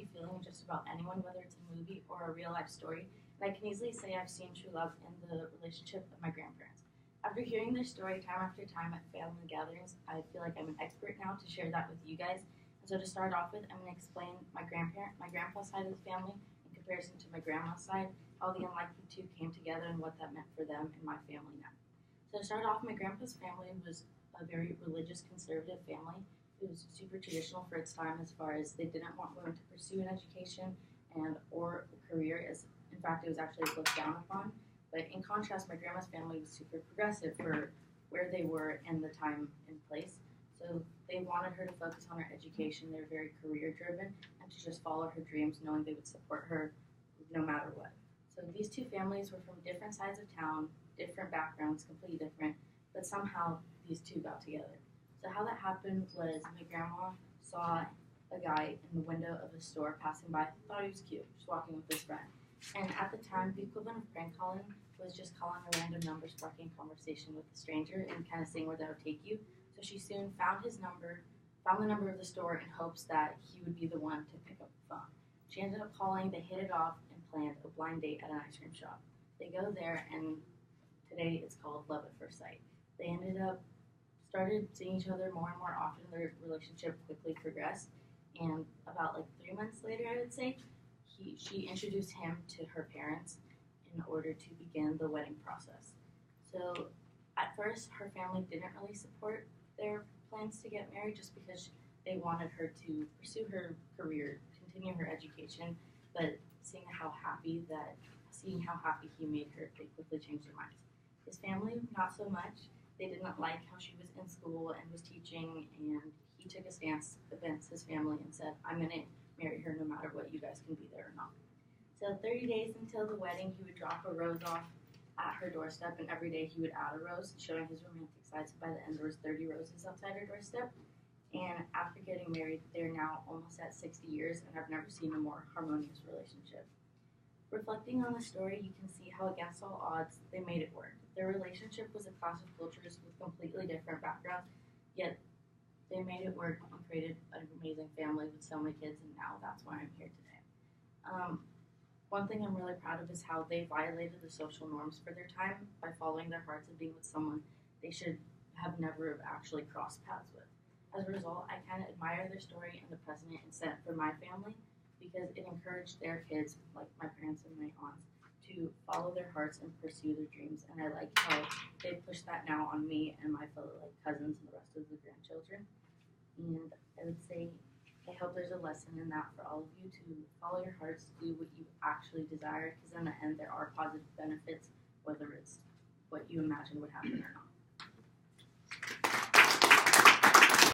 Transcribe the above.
happy feeling in just about anyone, whether it's a movie or a real life story. And I can easily say I've seen true love in the relationship of my grandparents. After hearing their story time after time at family gatherings, I feel like I'm an expert now to share that with you guys. And so to start off with, I'm going to explain my grandpa's side of the family in comparison to my grandma's side, how the unlikely two came together and what that meant for them and my family now. So to start off, my grandpa's family was a very religious, conservative family. It was super traditional for its time as far as they didn't want women to pursue an education and or a career. As in fact, it was actually looked down upon. But in contrast, my grandma's family was super progressive for where they were in the time and place. So they wanted her to focus on her education. They were very career driven and to just follow her dreams, knowing they would support her no matter what. So these two families were from different sides of town, different backgrounds, completely different, but somehow these two got together. So how that happened was my grandma saw a guy in the window of a store passing by, thought he was cute, just walking with his friend. And at the time, the equivalent of prank calling was just calling a random number, sparking conversation with a stranger, and kind of seeing where that would take you. So she soon found his number, found the number of the store in hopes that he would be the one to pick up the phone. She ended up calling, they hit it off, and planned a blind date at an ice cream shop. They go there, and today it's called love at first sight. They started seeing each other more and more often. Their relationship quickly progressed, and about like 3 months later, I would say, she introduced him to her parents in order to begin the wedding process. So at first, her family didn't really support their plans to get married just because they wanted her to pursue her career, continue her education, but seeing how happy he made her, they quickly changed their minds. His family, not so much. They didn't like how she was in school and was teaching, and he took a stance against his family and said, I'm going to marry her no matter what, you guys can be there or not. So 30 days until the wedding, he would drop a rose off at her doorstep, and every day he would add a rose, showing his romantic side. So by the end, there was 30 roses outside her doorstep. And after getting married, they're now almost at 60 years, and I've never seen a more harmonious relationship. Reflecting on the story, you can see how against all odds, they made it work. Their relationship was a clash of cultures with completely different backgrounds, yet they made it work and created an amazing family with so many kids, and now that's why I'm here today. One thing I'm really proud of is how they violated the social norms for their time by following their hearts and being with someone they should have never actually crossed paths with. As a result, I kind of admire their story and the precedent it set for my family because it encouraged their kids, like my parents and my aunts, to follow their hearts and pursue their dreams. And I like how they push that now on me and my fellow cousins and the rest of the grandchildren. And I would say I hope there's a lesson in that for all of you to follow your hearts, do what you actually desire, because in the end there are positive benefits, whether it's what you imagine would happen or not.